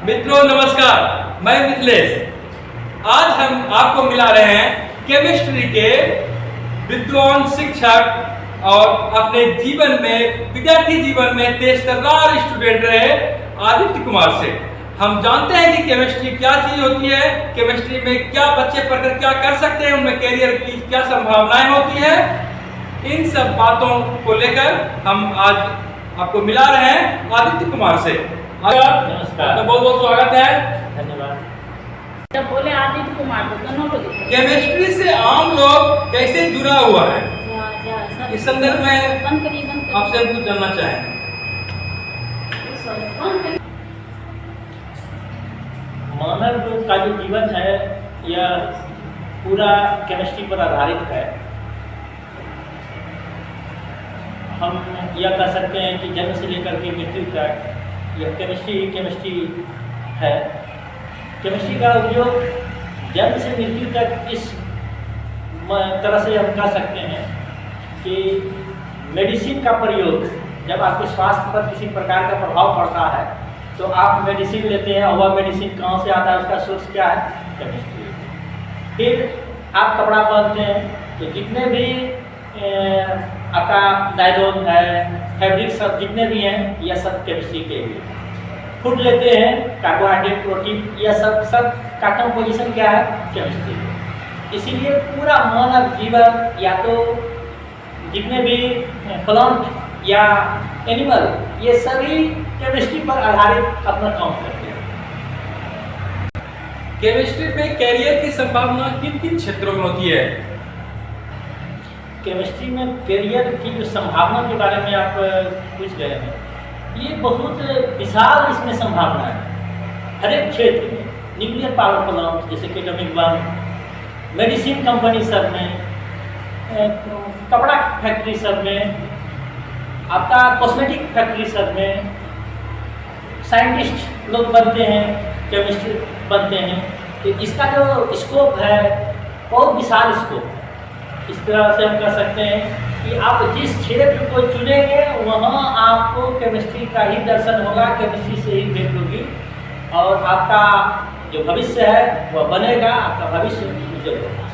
मित्रों नमस्कार, मैं मिथिलेश। आज हम आपको मिला रहे हैं केमिस्ट्री के विद्वान शिक्षक और अपने जीवन में विद्यार्थी जीवन में तेज तर्रार स्टूडेंट रहे आदित्य कुमार से। हम जानते हैं कि केमिस्ट्री क्या चीज होती है, केमिस्ट्री में क्या बच्चे पढ़कर क्या कर सकते हैं, उनमें करियर की क्या संभावनाएं होती है। इन सब बातों को लेकर हम आज आपको मिला रहे हैं आदित्य कुमार से। नमस्कार, तो बहुत बहुत स्वागत है। धन्यवाद। जब बोले आदित्य कुमार तो दोनों लोग केमिस्ट्री से आम लोग कैसे जुड़ा हुआ है, सर इस संदर्भ में बंद करिए आपसे कुछ जानना चाहें। मानव का जो जीवन है यह पूरा केमिस्ट्री पर आधारित है। हम यह कह सकते हैं कि जन्म से लेकर के मृत्यु तक यह केमिस्ट्री है। केमिस्ट्री का उपयोग जन्म से मृत्यु तक इस तरह से हम कह सकते हैं कि मेडिसिन का प्रयोग जब आपके स्वास्थ्य पर किसी प्रकार का प्रभाव पड़ता है तो आप मेडिसिन लेते हैं और वह मेडिसिन कहाँ से आता है, उसका सोर्स क्या है, केमिस्ट्री। फिर आप कपड़ा पहनते हैं तो जितने भी आपका नायलॉन है, फैब्रिक सब जितने भी हैं यह सब केमिस्ट्री के लिए। फूड लेते हैं, कार्बोहाइड्रेट, प्रोटीन, यह सब का कंपोजिशन क्या है, केमिस्ट्री। इसीलिए पूरा मानव जीवन या तो जितने भी प्लांट या एनिमल ये सभी केमिस्ट्री पर आधारित अपना काम करते हैं। केमिस्ट्री में कैरियर की संभावना किन किन क्षेत्रों में होती है? केमिस्ट्री में करियर की जो संभावना के बारे में आप पूछ रहे हैं, ये बहुत विशाल इसमें संभावना है। हर एक क्षेत्र में न्यूक्लियर पावर प्लांट जैसे कि एटॉमिक बम, मेडिसिन कंपनी सब में, कपड़ा फैक्ट्री सब में, आपका कॉस्मेटिक फैक्ट्री सब में साइंटिस्ट लोग बनते हैं, केमिस्ट्री बनते हैं। तो इसका जो स्कोप है बहुत विशाल स्कोप है। इस तरह से हम कह सकते हैं कि आप जिस क्षेत्र को चुनेंगे वहाँ आपको केमिस्ट्री का ही दर्शन होगा, केमिस्ट्री से ही भेंट होगी और आपका जो भविष्य है वह बनेगा, आपका भविष्य उज्जवल होगा।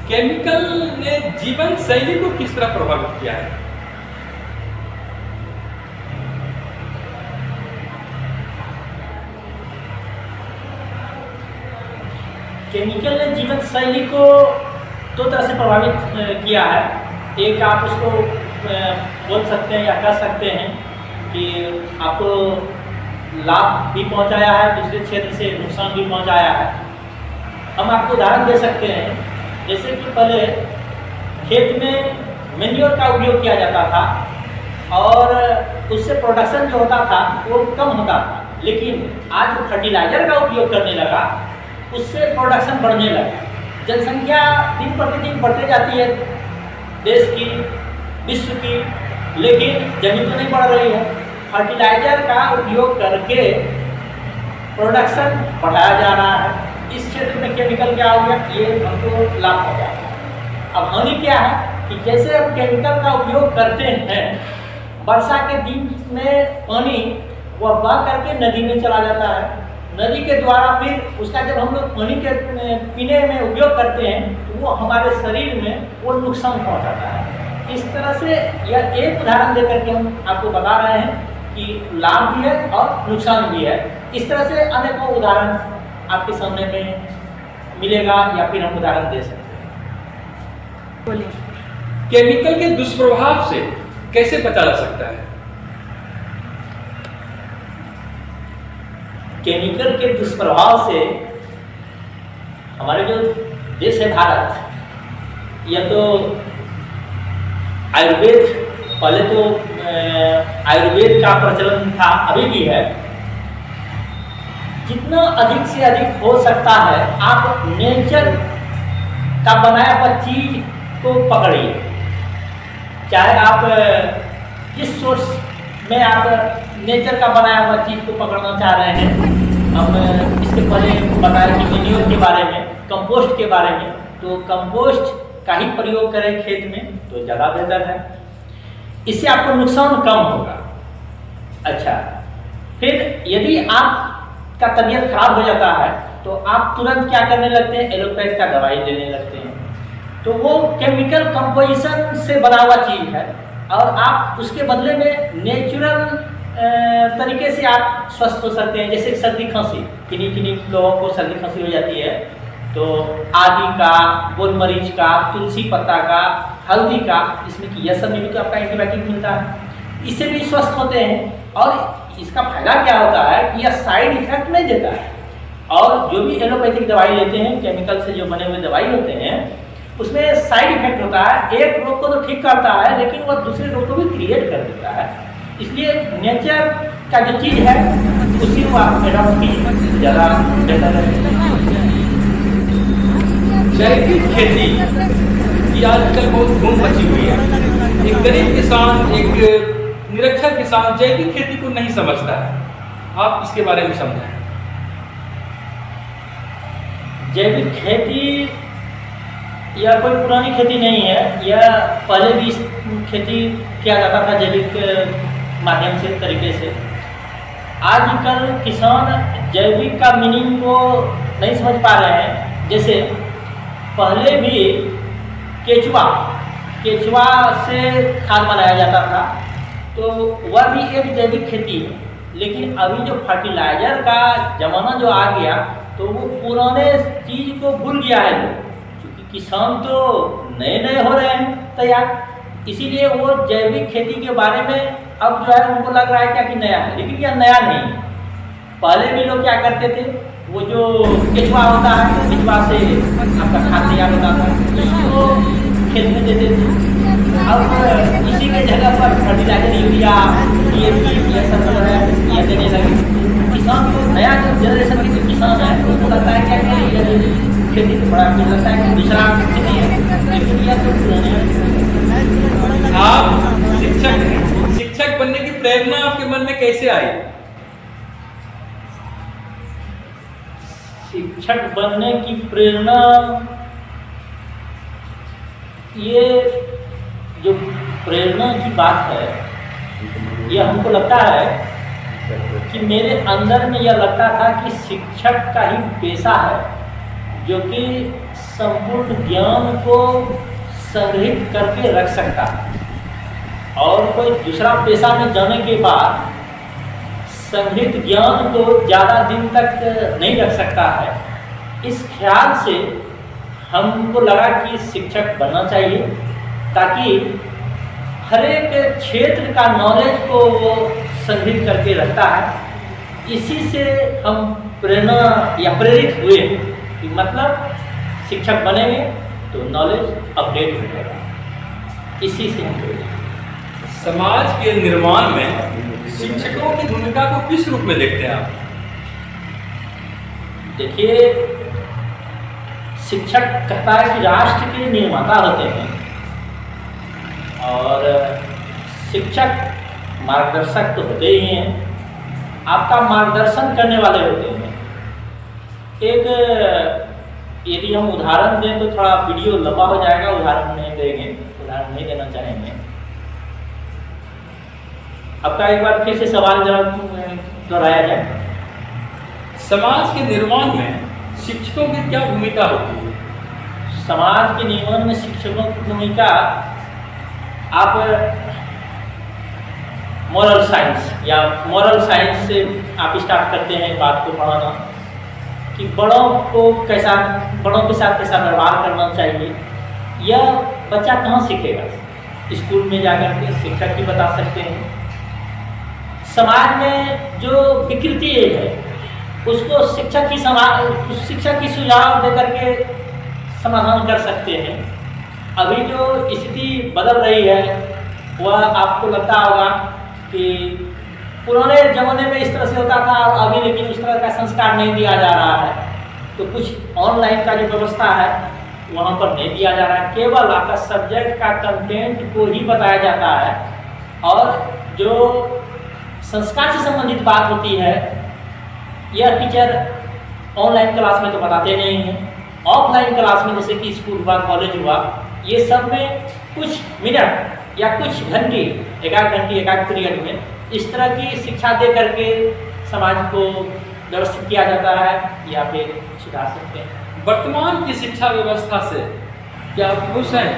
केमिकल ने जीवन शैली को किस तरह प्रभावित किया है? केमिकल ने जीवन शैली को दो तरह से प्रभावित किया है। एक आप उसको बोल सकते हैं या कह सकते हैं कि आपको लाभ भी पहुंचाया है, दूसरे क्षेत्र से नुकसान भी पहुंचाया है। हम आपको उदाहरण दे सकते हैं, जैसे कि पहले खेत में मैन्योर का उपयोग किया जाता था और उससे प्रोडक्शन जो होता था वो कम होता था, लेकिन आज जो फर्टिलाइजर का उपयोग करने लगा उससे प्रोडक्शन बढ़ने लगा। जनसंख्या दिन प्रतिदिन बढ़ते जाती है देश की, विश्व की, लेकिन जमीन तो नहीं बढ़ रही है। फर्टिलाइजर का उपयोग करके प्रोडक्शन बढ़ाया जा रहा है। इस क्षेत्र में केमिकल क्या हो गया, ये हमको लाभ हो गया। अब हानि क्या है कि जैसे हम केमिकल का उपयोग करते हैं, वर्षा के दिन में पानी वह बह करके नदी में चला जाता है। नदी के द्वारा फिर उसका जब हम लोग पानी के पीने में उपयोग करते हैं तो वो हमारे शरीर में वो नुकसान पहुंचाता है। इस तरह से यह एक उदाहरण देकर के हम आपको बता रहे हैं कि लाभ भी है और नुकसान भी है। इस तरह से अनेकों उदाहरण आपके सामने में मिलेगा या फिर हम उदाहरण दे सकते हैं। बोलिए। केमिकल के दुष्प्रभाव से कैसे बचा जा सकता है? केमिकल के दुष्प्रभाव से हमारे जो देश है भारत, यह तो आयुर्वेद, पहले तो आयुर्वेद का प्रचलन था, अभी भी है। जितना अधिक से अधिक हो सकता है आप नेचर का बनाया हुआ चीज को पकड़िए। चाहे आप जिस सोर्स में आप नेचर का बनाया हुआ चीज को पकड़ना चाह रहे हैं। हम इसके पहले बताया कि मैन्योर के बारे में, कंपोस्ट के बारे में, तो कंपोस्ट का ही प्रयोग करें खेत में तो ज़्यादा बेहतर है। इससे आपको नुकसान कम होगा। अच्छा, फिर यदि आपका तबीयत खराब हो जाता है तो आप तुरंत क्या करने लगते हैं, एलोपैथ का दवाई लेने लगते हैं। तो वो केमिकल कंपोजिशन से बना हुआ चीज़ है और आप उसके बदले में नेचुरल तरीके से आप स्वस्थ हो सकते हैं। जैसे सर्दी खांसी, किन्हीं लोगों को सर्दी खांसी हो जाती है तो आदि का, गोलमरीच का, तुलसी पत्ता का, हल्दी का, इसमें की यह सब में भी तो आपका एंटीबायोटिक मिलता है, इससे भी स्वस्थ होते हैं। और इसका फायदा क्या होता है कि यह साइड इफेक्ट नहीं देता है। और जो भी एलोपैथिक दवाई लेते हैं, केमिकल से जो बने हुए दवाई होते हैं, उसमें साइड इफेक्ट होता है। एक रोग को तो ठीक करता है लेकिन वह दूसरे रोग को भी क्रिएट कर देता है। इसलिए नेचर का जो चीज़ है उसी को आप एडॉप्ट कीजिए, ज़्यादा बेहतर है। जैविक खेती की आजकल बहुत धूम मची हुई है। एक गरीब किसान, एक निरक्षर किसान जैविक खेती को नहीं समझता है। आप इसके बारे में समझाएं। जैविक खेती यह कोई पुरानी खेती नहीं है, यह पहले भी खेती किया जाता था जैविक माध्यम से, तरीके से। आजकल किसान जैविक का मीनिंग को नहीं समझ पा रहे हैं। जैसे पहले भी केचुआ से खाद बनाया जाता था, तो वह भी एक जैविक खेती है। लेकिन अभी जो फर्टिलाइजर का ज़माना जो आ गया तो वो पुराने चीज़ को भूल गया है लोग, क्योंकि किसान तो नए हो रहे हैं तैयार। इसीलिए वो जैविक खेती के बारे में अब जो है उनको लग रहा है क्या कि नया है, लेकिन यह नया नहीं है। पहले भी लोग क्या करते थे, वो जो केचुआ होता है, केचुआ से आपका खाद तैयार होता था, उसको खेत में देते थे। अब इसी के जगह पर फर्टिलाइजर, यूरिया, DAP ये सब जो है ये देने लगे। किसान को नया जो जनरेशन के जो किसान है उनको लगता है क्या कि ये खेती तो बड़ा कुछ लगता है कि दूसरा खेती है, लेकिन यह तो पुरानी है। आप शिक्षक हैं, शिक्षक बनने की प्रेरणा आपके मन में कैसे आई? शिक्षक बनने की प्रेरणा, ये जो प्रेरणा की बात है, यह हमको लगता है कि मेरे अंदर में यह लगता था कि शिक्षक का ही पेशा है जो कि संपूर्ण ज्ञान को संग्रहित करके रख सकता है, और कोई दूसरा पेशा में जाने के बाद संग्रहित ज्ञान को ज़्यादा दिन तक नहीं रख सकता है। इस ख्याल से हमको लगा कि शिक्षक बनना चाहिए, ताकि हर एक क्षेत्र का नॉलेज को वो संग्रहित करके रखता है। इसी से हम प्रेरणा या प्रेरित हुए कि मतलब शिक्षक बनेंगे तो नॉलेज अपडेट हो जाएगा। इसी से हम समाज के निर्माण में शिक्षकों की भूमिका को किस रूप में देखते हैं आप? देखिए, शिक्षक कहता है कि राष्ट्र के निर्माता होते हैं, और शिक्षक मार्गदर्शक तो होते ही हैं, आपका मार्गदर्शन करने वाले होते हैं। एक यदि हम उदाहरण दें तो थोड़ा वीडियो लंबा हो जाएगा, उदाहरण नहीं देंगे, उदाहरण नहीं देना चाहेंगे। आपका एक बार फिर से सवाल जवाब दोहराया जाए। समाज के निर्माण में शिक्षकों की क्या भूमिका होती है? समाज के निर्माण में शिक्षकों की भूमिका, आप मॉरल साइंस से आप स्टार्ट करते हैं बात को पढ़ाना कि बड़ों के साथ कैसा व्यवहार करना चाहिए। यह बच्चा कहाँ सीखेगा? स्कूल में जाकर के शिक्षक ही बता सकते हैं। समाज में जो विकृति है उसको शिक्षक ही सुझाव दे करके समाधान कर सकते हैं। अभी जो स्थिति बदल रही है वह आपको लगता होगा कि पुराने ज़माने में इस तरह से होता था, अभी लेकिन उस तरह का संस्कार नहीं दिया जा रहा है। तो कुछ ऑनलाइन का जो व्यवस्था है वहाँ पर नहीं दिया जा रहा है, केवल आपका सब्जेक्ट का कंटेंट को ही बताया जाता है, और जो संस्कार से संबंधित बात होती है यह टीचर ऑनलाइन क्लास में तो बताते नहीं हैं। ऑफलाइन क्लास में जैसे कि स्कूल हुआ, कॉलेज हुआ, ये सब में कुछ मिनट या कुछ घंटे, एक आध पीरियड में इस तरह की शिक्षा दे करके समाज को व्यवस्थित किया जाता है या फिर सुधार सकते हैं। वर्तमान की शिक्षा व्यवस्था से क्या आप खुश हैं?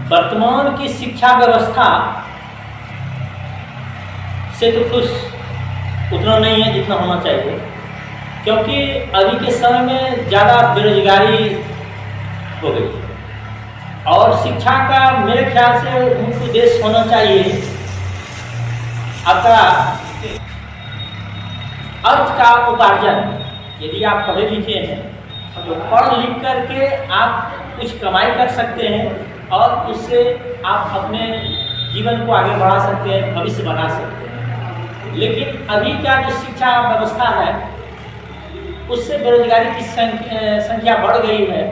वर्तमान की शिक्षा व्यवस्था से तो खुश उतना नहीं है जितना होना चाहिए, क्योंकि अभी के समय में ज़्यादा बेरोजगारी हो गई है और शिक्षा का मेरे ख्याल से मुख्य उद्देश्य होना चाहिए आपका अर्थ का उपार्जन। यदि आप पढ़े लिखे हैं तो पढ़ लिख करके आप कुछ कमाई कर सकते हैं और उससे आप अपने जीवन को आगे बढ़ा सकते हैं, भविष्य बना सकते हैं। लेकिन अभी क्या जो शिक्षा व्यवस्था है उससे बेरोजगारी की संख्या बढ़ गई है,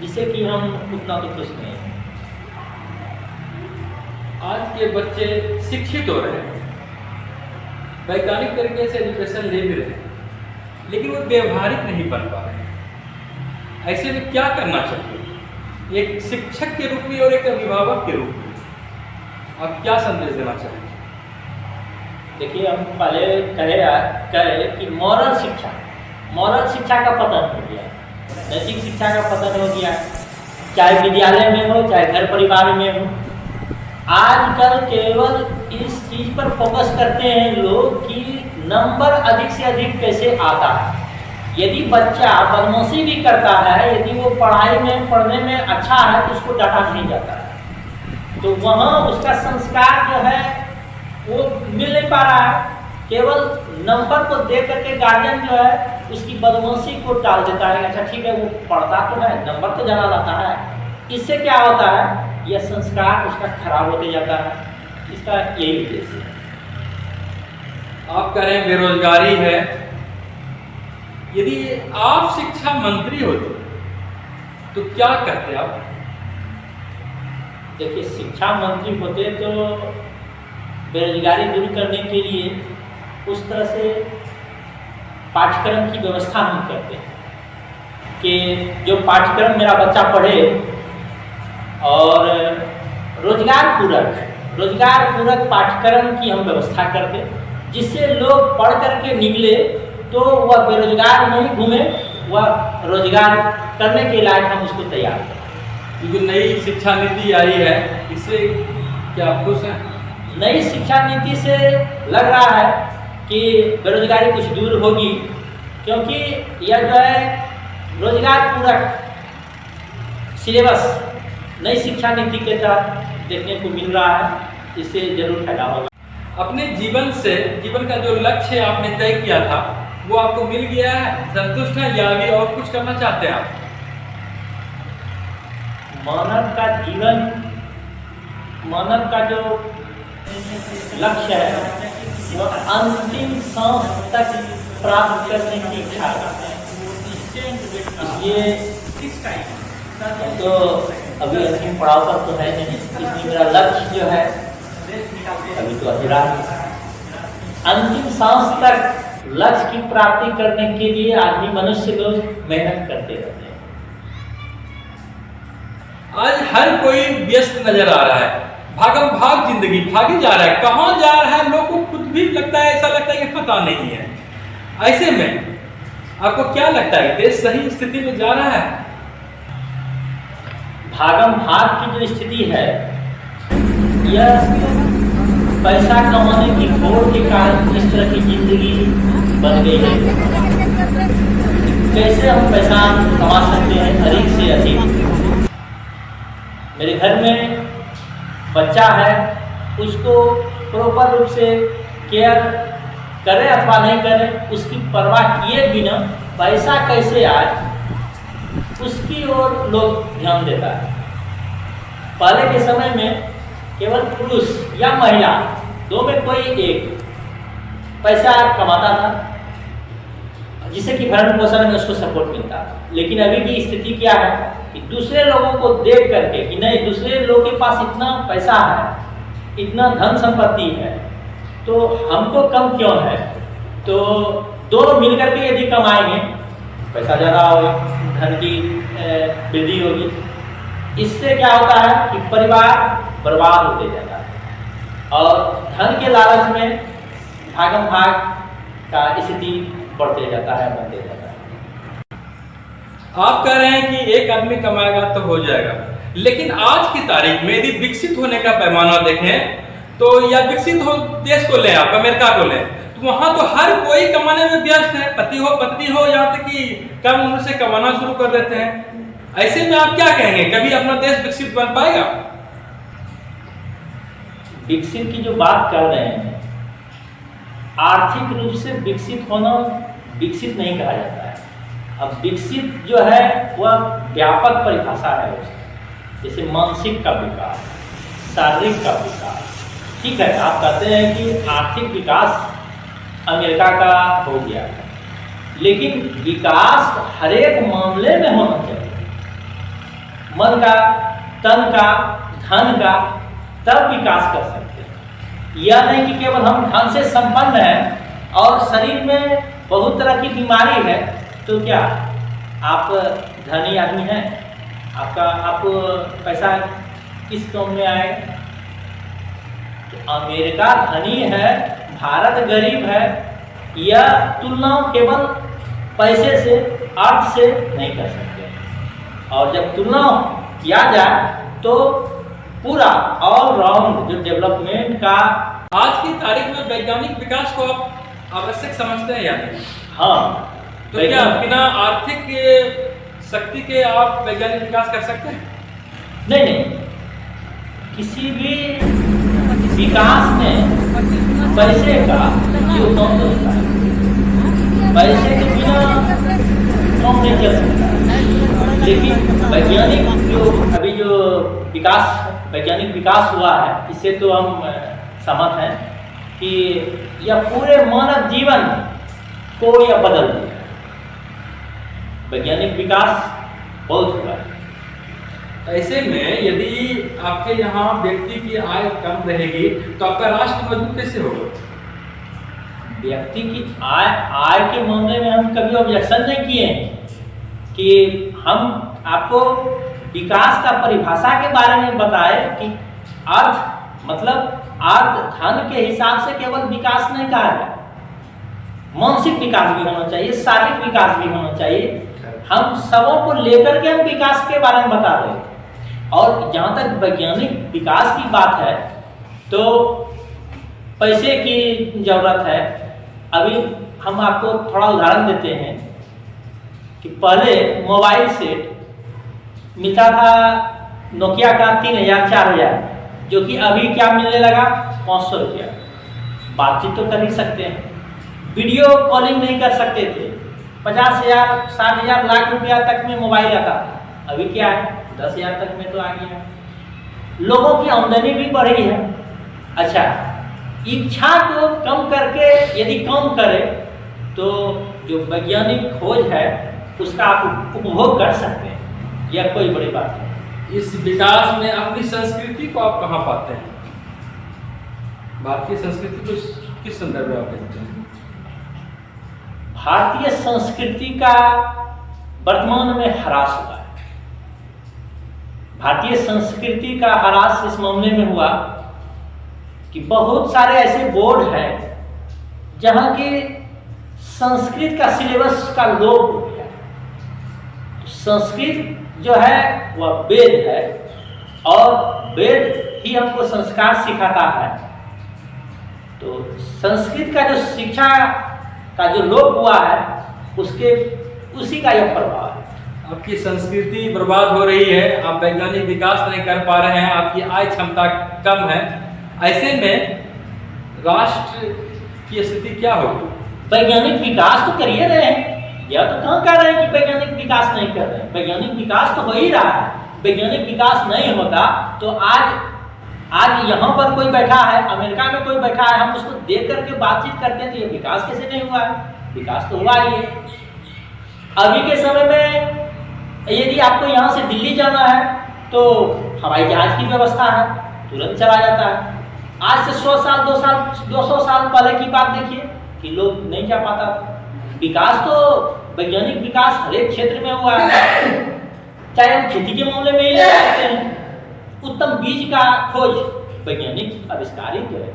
जिससे कि हम उतना तो खुश नहीं हैं। आज के बच्चे शिक्षित हो रहे हैं, वैज्ञानिक तरीके से एजुकेशन ले भी रहे हैं, लेकिन वो व्यवहारिक नहीं बन पा रहे हैं। ऐसे में क्या करना चाहिए? एक शिक्षक के रूप में और एक अभिभावक के रूप में आप क्या संदेश देना चाहेंगे? देखिए, हम पहले कहे कि मॉरल शिक्षा का पतन हो गया, नैतिक शिक्षा का पतन हो गया, चाहे विद्यालय में हो चाहे घर परिवार में हो। आजकल केवल इस चीज पर फोकस करते हैं लोग कि नंबर अधिक से अधिक कैसे आता है। यदि बच्चा बदमाशी भी करता है, यदि वो पढ़ने में अच्छा है तो उसको डांटा नहीं जाता है, तो वहाँ उसका संस्कार जो है वो मिल नहीं पा रहा है। केवल नंबर को देख करके गार्जियन जो है उसकी बदमाशी को टाल देता है। अच्छा ठीक है, वो पढ़ता तो है, नंबर तो ज़्यादा लाता है। इससे क्या होता है, यह संस्कार उसका खराब होते जाता है। इसका यही उद्देश्य है। आप कह रहे हैं बेरोजगारी है, यदि आप शिक्षा मंत्री होते तो क्या करते आप? देखिए, शिक्षा मंत्री होते तो बेरोजगारी दूर करने के लिए उस तरह से पाठ्यक्रम की व्यवस्था हम करते हैं कि जो पाठ्यक्रम मेरा बच्चा पढ़े और रोजगार पूरक पाठ्यक्रम की हम व्यवस्था करते हैं, जिससे लोग पढ़ करके निकले तो वह बेरोजगार नहीं घूमे, वह रोजगार करने के लायक हम उसको तैयार करें। जो नई शिक्षा नीति आई है, इससे क्या आप खुश हैं? नई शिक्षा नीति से लग रहा है कि बेरोजगारी कुछ दूर होगी, क्योंकि यह जो है रोजगार पूरक सिलेबस नई शिक्षा नीति के तहत देखने को मिल रहा है। इससे जरूर फायदा होगा। अपने जीवन का जो लक्ष्य आपने तय किया था वो आपको मिल गया है, संतुष्ट हैं या आगे और कुछ करना चाहते हैं आप? मानव का जो लक्ष्य है वो अंतिम सांस तक प्राप्त करने की इच्छा रखते हैं। इसलिए तो अभी अंतिम पड़ाव पर तो है नहीं, इसलिए मेरा लक्ष्य जो है अभी तो अधूरा है। अंतिम सांस तक लक्ष्य की प्राप्ति करने के लिए आदमी मनुष्य लोग मेहनत करते रहते हैं। आज हर कोई व्यस्त नजर आ रहा है, भागम भाग जिंदगी भागी जा रहा है। कहाँ जा रहा है लोग को खुद भी लगता है, ऐसा लगता है कि पता नहीं है। ऐसे में आपको क्या लगता है, देश सही स्थिति में जा रहा है? भागम भाग की जो स्थिति है यह पैसा कमाने की होड़ के कारण इस तरह की जिंदगी बन गई है। कैसे हम पैसा कमा सकते हैं अधिक से अधिक। मेरे घर में बच्चा है, उसको प्रॉपर रूप से केयर करें अथवा नहीं करें, उसकी परवाह किए बिना पैसा कैसे आए उसकी ओर लोग ध्यान देता है। पहले के समय में केवल पुरुष या महिला दो में कोई एक पैसा कमाता था, जिससे कि भरण पोषण में उसको सपोर्ट मिलता था। लेकिन अभी की स्थिति क्या है कि दूसरे लोगों को देख करके कि नहीं, दूसरे लोगों के पास इतना पैसा है, इतना धन संपत्ति है, तो हमको कम क्यों है। तो दोनों मिलकर के यदि कमाएंगे पैसा ज़्यादा होगा, धन की वृद्धि होगी। इससे क्या होता है कि परिवार बर्बाद होते जाता है। और धन के लालच में भागम भाग का स्थिति बढ़ते जाता है, बढ़ते जाता है। आप कह रहे हैं कि एक आदमी कमाएगा तो हो जाएगा, लेकिन आज की तारीख में यदि विकसित होने का पैमाना देखें तो या विकसित हो देश को लें, आप अमेरिका को लें, तो वहां तो हर कोई कमाने में व्यस्त है, पति हो पत्नी हो, यहाँ तक कि कम उम्र से कमाना शुरू कर देते हैं। ऐसे में आप क्या कहेंगे, कभी अपना देश विकसित बन पाएगा? विकसित की जो बात कर रहे हैं, आर्थिक रूप से विकसित होना विकसित नहीं कहा जाता है। अब विकसित जो है वह व्यापक परिभाषा है उसकी, जैसे मानसिक का विकास, शारीरिक का विकास। ठीक है, आप कहते हैं कि आर्थिक विकास अमेरिका का हो गया है, लेकिन विकास हर एक मामले में होना चाहिए, मन का, तन का, धन का, तब विकास कर सकते हैं। यह नहीं कि केवल हम धन से संपन्न हैं और शरीर में बहुत तरह की बीमारी है तो क्या आप धनी आदमी हैं, आपको पैसा किस काम में आएगा? तो अमेरिका धनी है, भारत गरीब है, यह तुलना केवल पैसे से, अर्थ से नहीं कर सकते। और जब तुलना किया जाए तो पूरा ऑल राउंड जो डेवलपमेंट का आज की तारीख में वैज्ञानिक विकास को आप आवश्यक समझते हैं या नहीं? हाँ, तो क्या बिना आर्थिक शक्ति के आप वैज्ञानिक विकास कर सकते हैं? नहीं, किसी भी विकास में पैसे का योगदान होता है। पैसे के बिना काम नहीं चल सकता। लेकिन वैज्ञानिक जो वैज्ञानिक विकास हुआ है, इससे तो हम सहमत हैं कि यह पूरे मानव जीवन को यह बदल दिया। वैज्ञानिक विकास बहुत हुआ है। ऐसे में यदि आपके यहाँ व्यक्ति की आय कम रहेगी तो आपका राष्ट्र मजबूत कैसे होगा? व्यक्ति की आय के मामले में हम कभी ऑब्जेक्शन नहीं किए हैं कि हम आपको विकास का परिभाषा के बारे में बताए कि अर्थ मतलब अर्थ धन के हिसाब से केवल विकास नहीं कहा जाए, मानसिक विकास भी होना चाहिए, शारीरिक विकास भी होना चाहिए। हम सबों को लेकर के हम विकास के बारे में बता रहे हैं। और जहाँ तक वैज्ञानिक विकास की बात है तो पैसे की जरूरत है। अभी हम आपको थोड़ा उदाहरण देते हैं कि पहले मोबाइल सेट मिलता था नोकिया का 3000 4000, जो कि अभी क्या मिलने लगा 500 रुपया। बातचीत तो कर ही सकते हैं, वीडियो कॉलिंग नहीं कर सकते थे। 50,000 60,000 लाख रुपया तक में मोबाइल आता था, अभी क्या है 10,000 तक में तो आ गया। लोगों की आमदनी भी बढ़ी है। अच्छा, इच्छा को कम करके यदि कम करे तो जो वैज्ञानिक खोज है उसका आप उपभोग कर सकते हैं, यह कोई बड़ी बात नहीं। इस विकास में अपनी संस्कृति को आप कहाँ पाते हैं? भारतीय संस्कृति को किस संदर्भ में आप देखते हैं? भारतीय संस्कृति का वर्तमान में ह्रास हुआ है। भारतीय संस्कृति का ह्रास इस मामले में हुआ कि बहुत सारे ऐसे बोर्ड हैं जहां की संस्कृत का सिलेबस का लोप हो गया। संस्कृत जो है वह वेद है और वेद ही हमको संस्कार सिखाता है। तो संस्कृत का जो शिक्षा का जो लोप हुआ है उसी का यह प्रभाव है। आपकी संस्कृति बर्बाद हो रही है, आप वैज्ञानिक विकास नहीं कर पा रहे हैं, आपकी आय क्षमता कम है। ऐसे में राष्ट्र की स्थिति क्या होगी? वैज्ञानिक विकास तो कर ही रहे हैं, यह तो कहाँ कह रहे हैं कि वैज्ञानिक विकास नहीं कर रहे हैं। वैज्ञानिक विकास तो हो ही रहा है। वैज्ञानिक विकास नहीं होता तो आज यहाँ पर कोई बैठा है, अमेरिका में कोई बैठा है, हम उसको देख करके बातचीत करते हैं तो ये विकास कैसे नहीं हुआ है? विकास तो हुआ ही है। अभी के समय में यदि आपको यहाँ से दिल्ली जाना है तो हवाई जहाज की व्यवस्था है, तुरंत चला जाता है। आज से 100 साल 200 साल पहले की बात देखिए कि लोग नहीं जा पाता था। विकास तो वैज्ञानिक विकास हर एक क्षेत्र में हुआ है। चाहे हम खेती के मामले में ही ले सकते हैं, उत्तम बीज का खोज वैज्ञानिक आविष्कार ही तो है।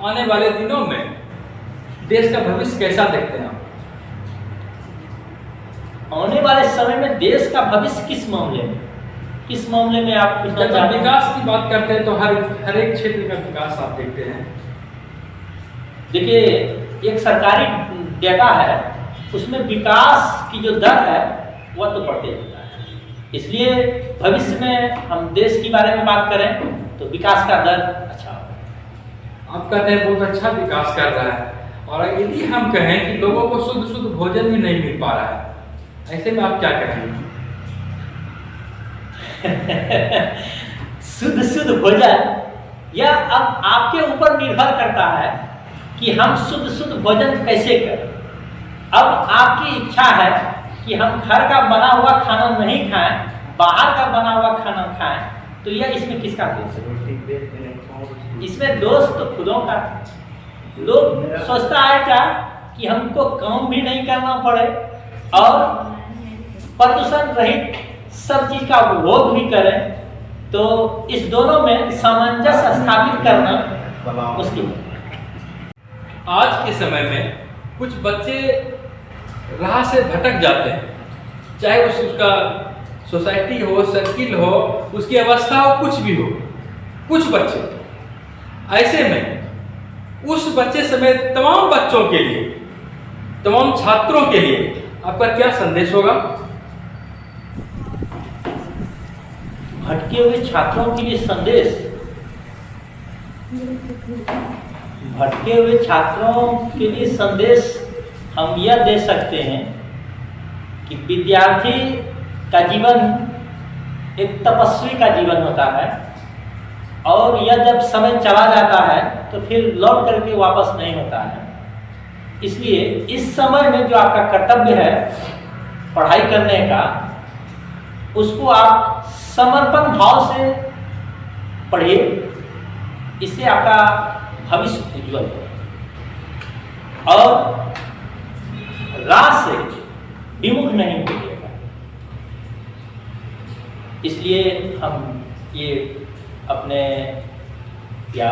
आने वाले दिनों में देश का भविष्य कैसा देखते हैं आप? आने वाले समय में देश का भविष्य किस मामले में आप पूछना जब चाहते हैं? विकास की बात करते हैं तो हर एक क्षेत्र का विकास आप देखते हैं। देखिए, एक सरकारी डेटा है, उसमें विकास की जो दर है वह तो बढ़ते जाता है। इसलिए भविष्य में हम देश के बारे में बात करें तो विकास का दर अच्छा होगा। आप कहते हैं बहुत अच्छा विकास कर रहा है, और यदि हम कहें कि लोगों को शुद्ध भोजन भी नहीं मिल पा रहा है, ऐसे में आप क्या कहेंगे? शुद्ध भोजन यह अब आपके ऊपर निर्भर करता है कि हम शुद्ध भोजन कैसे करें। अब आपकी इच्छा है कि हम घर का बना हुआ खाना नहीं खाएं, बाहर का बना हुआ खाना खाएं, तो यह इसमें किसका दोष है? इसमें दोष तो खुदों का। लोग सोचता है क्या कि हमको काम भी नहीं करना पड़े और प्रदूषण रहित सब चीज का उपभोग भी करें, तो इस दोनों में सामंजस्य स्थापित करना मुश्किल है। आज के समय में कुछ बच्चे राह से भटक जाते हैं, चाहे उसका सोसाइटी हो, सर्किल हो, उसकी अवस्था हो, कुछ भी हो। कुछ बच्चे ऐसे में उस बच्चे समेत तमाम बच्चों के लिए, तमाम छात्रों के लिए आपका क्या संदेश होगा? भटके हुए छात्रों के लिए संदेश, भटके हुए छात्रों के लिए संदेश हम यह दे सकते हैं कि विद्यार्थी का जीवन एक तपस्वी का जीवन होता है, और यह जब समय चला जाता है तो फिर लौट करके वापस नहीं होता है। इसलिए इस समय में जो आपका कर्तव्य है पढ़ाई करने का, उसको आप समर्पण भाव से पढ़िए, इससे आपका भविष्य उज्जवल हो और राह से विमुख नहीं होइएगा। इसलिए हम ये अपने या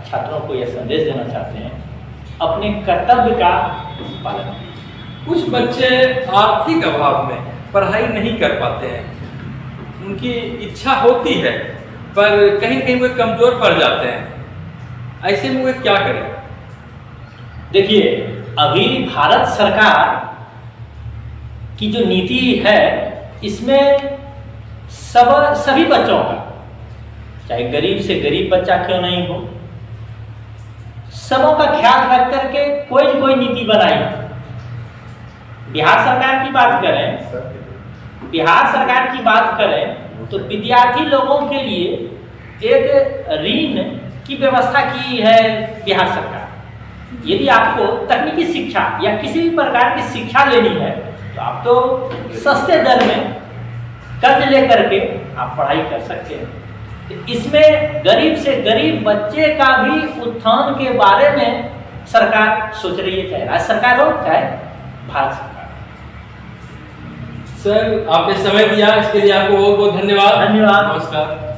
छात्रों को यह संदेश देना चाहते हैं, अपने कर्तव्य का पालन करें। कुछ बच्चे आर्थिक अभाव में पढ़ाई नहीं कर पाते हैं, उनकी इच्छा होती है पर कहीं कहीं वे कमजोर पड़ जाते हैं, ऐसे में वे क्या करें? देखिए, अभी भारत सरकार की जो नीति है, इसमें सभी बच्चों का, चाहे गरीब से गरीब बच्चा क्यों नहीं हो, सबों का ख्याल रख करके कोई नीति बनाई। बिहार सरकार की बात करें तो विद्यार्थी लोगों के लिए एक ऋण की व्यवस्था की है बिहार सरकार। यदि आपको तकनीकी शिक्षा या किसी भी प्रकार की शिक्षा लेनी है तो आप तो सस्ते दर में कर्ज लेकर के आप पढ़ाई कर सकते हैं। इसमें गरीब से गरीब बच्चे का भी उत्थान के बारे में सरकार सोच रही है, चाहे राज्य सरकार हो चाहे भारत सरकार। सर, आपने समय दिया, इसके लिए आपको बहुत बहुत धन्यवाद। धन्यवाद। नमस्कार।